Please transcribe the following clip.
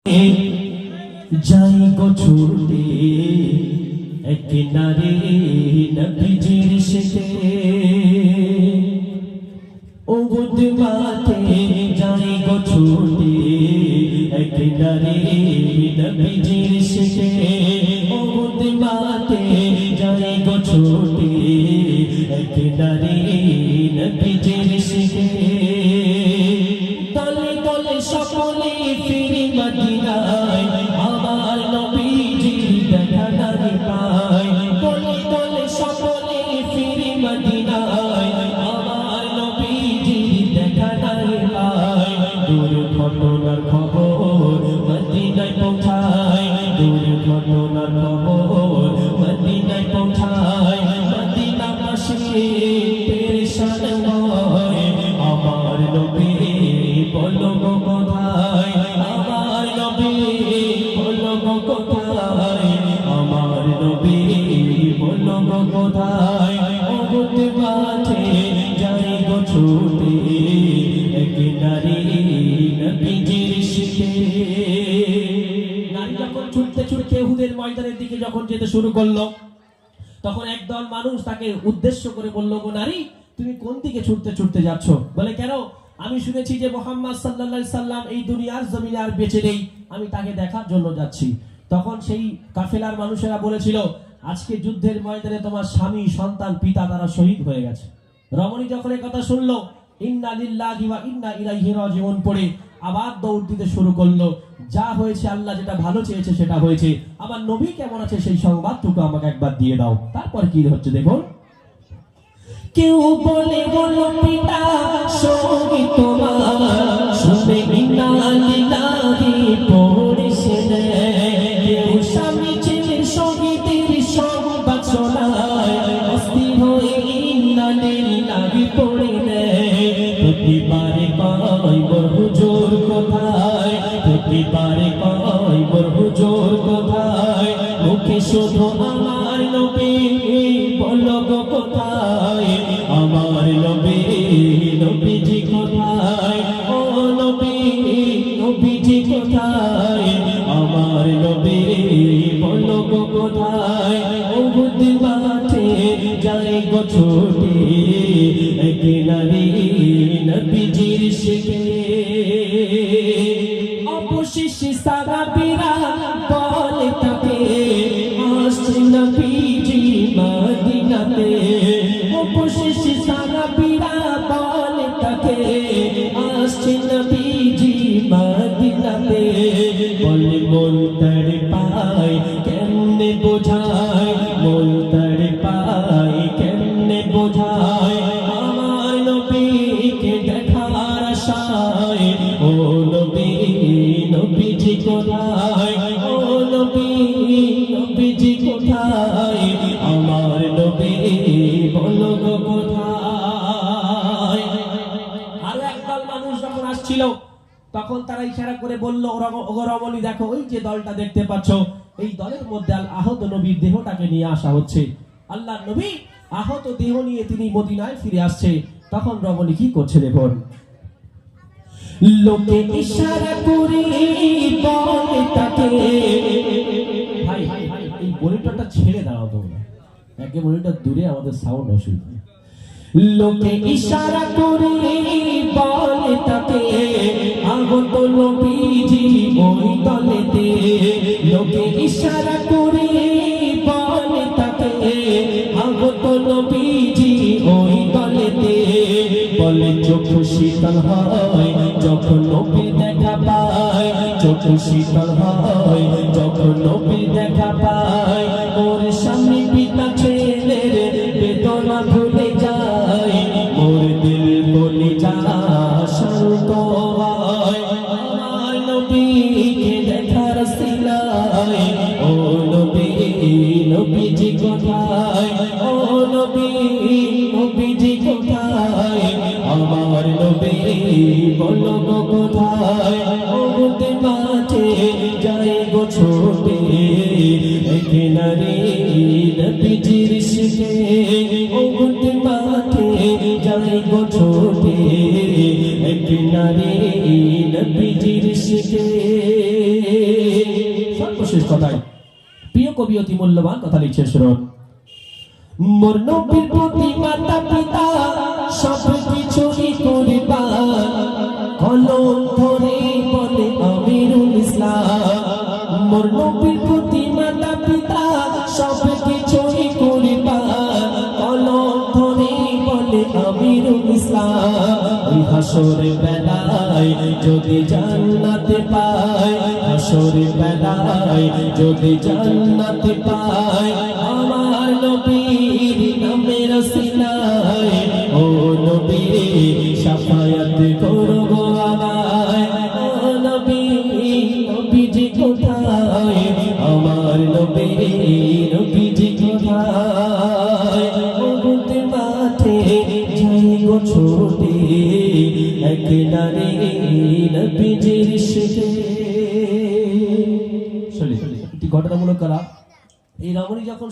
যাই গো ছুটে এক নারে নবীজির শেখে উহুদ মাঠে যাই গো ছুটে এক নারে নবীজির শেখে উহুদ মাঠে যাই গো ছুটে এক নারে নবীজির শেখে দলে দলে সকলে ফিরে মদিনায় আমার নবীজির দেখা নারে পায় দলে দলে সকলে ফিরে মদিনায় আমার নবীজির দেখা নারে পায় দূর ঘটনার খবর মদিনায় পৌঁছায় দূর ঘটনার খবর মদিনায় পৌঁছায় মদিনাবাসী পেরেশান হয় আমার নবী বলো গো কোথায় আমার নবী বলো গো কোথায় আমার নবী বলো গো কোথায় উহুদ মাঠে যাই গো ছুটে এক নারী নবীজির শিখে নারী যখন ছুটতে ছুটতে উহুদের ময়দানের দিকে যখন যেতে শুরু করলো তখন একদল মানুষ তাকে উদ্দেশ্য করে বলল গো নারী তুমি কোন দিকে ছুটতে ছুটতে যাচ্ছ বলে কেন আমি শুনেছি যে মুহাম্মদ সাল্লাল্লাহু আলাইহি সাল্লাম এই দুনিয়ার জমিনে আর বেঁচে নেই আমি তাকে দেখার জন্য যাচ্ছি তখন সেই কাফেলার মানুষেরা বলেছিল আজকে যুদ্ধের ময়দানে তোমার স্বামী সন্তান পিতা তারা শহীদ হয়ে গেছে রমণী যখন এই কথা শুনলো ইন্না লিল্লাহি ওয়া ইন্না ইলাইহি রাজিউন পড়ে আবার দৌড় দিতে শুরু করলো যা হয়েছে আল্লাহ যেটা ভালো চেয়েছে সেটা হয়েছে আমার নবী কেমন আছে সেই সংবাদটুকু আমাকে একবার দিয়ে দাও তারপর কি হচ্ছে দেখুন কেউ বলে বলো পিতা সঙ্গী তোমার শুনে ইন্না লিল্লাহি পড়েছে কেউ স্বামী ছেলের শহীদের সংবাদ শোনায় অস্থির হয়ে ইন্না লিল্লাহি পড়ে নেয় প্রতিবারে কয় মোর হুজুর কোথায় প্রতিবারে কয় মোর হুজুর কোথায় মুখে শুধু আমার নবী বলো গো কোথায় আমার নবী নবীজি কোথায় ও নবী নবীজি কোথায় আমার নবী বলো গো কোথায় উহুদ মাঠে যাই গো ছুটে এক নারী নবীজির শিখে অবশেষে সাহাবীরা বলে তাকে আসছে নবীজি মদিনাতে অবশেষে সাহাবীরা বলে তাকে আসছে নবীজি মদিনাতে বলে মন তার পায় কেমনে বোঝায় মন তার পায় কেমনে বোঝায় আমার নবীকে দেখার আশায় ও নবী নবীজি কোথায় ও নবী নবীজি কোথায় আমার নবী বলো গো কোথায় আরো একদল মানুষ যখন আসছিল তখন তারা ইশারা করে বলল ওগো রমণী দেখো ওই যে দলটা দেখতে পাচ্ছ এই দলের মধ্যে আহত নবীর দেহটাকে নিয়ে আসা হচ্ছে আল্লাহর নবী আহত দেহ নিয়ে তিনি মদিনায় ফিরে আসছে তখন রমণী কি করছে দেখুন লোকে ইশারা করে বলে তাকে ভাই এই মনিটরটা ছেড়ে দাও তোমরা একে মনিটর দূরে আমাদের সাউন্ড অসুবিধা লোকে ইশারা করে বলে তাকে আগত নবীজি ওই দলেতে লোকে ইশারা করে বলে তাকে আগত নবীজি ওই দলেতে বলে চোখ শীতল হয় যখন নবী দেখা পায় চোখ শীতল হয় যখন নবী দেখা পায় ওর স্বামী পিতা ছেলের বেদনা ভুলে যায় মোর দিল বলি যা শান্ত হয় আমার নবীকে দেখার সিলায় ও নবী নবীজি কোথায় ও নবী নবীজি কোথায় আমার নবী বলো গো কোথায় উহুদ মাঠে যাই গো ছুটে এক নারী নবীজির শিখে উহুদ মাঠে যাই গো ছুটে এক নারী নবীজির শিখে সর্বশেষ কথায় প্রিয় কবি অতি মূল্যবান কথা লিখছেন শুনুন। মোর নবীর প্রতি মাতা পিতা সব কিছুই কুরবান, কলম ধরে বলে আমিরুল ইসলাম। মোর নবীর প্রতি মাতা পিতা সব কিছুই কুরবান, কলম ধরে বলে আমিরুল ইসলাম। ওই হাসরের বেলায় যদি জান্নাতে পাই, হাসরের বেলায় যদি জান্নাতে পাই, আমার নবীর নামের সিনায় ও নবী শাফায়াত করব আমায়। ও নবী নবীজি কোথায়, আমার নবী নবীজি কোথায়। ওগুতে মাঠে যাই গো ছোটে, এক নারী নবীজির ইশকে। চলে একটি ঘটনামূলক কালাম। এই রমণী যখন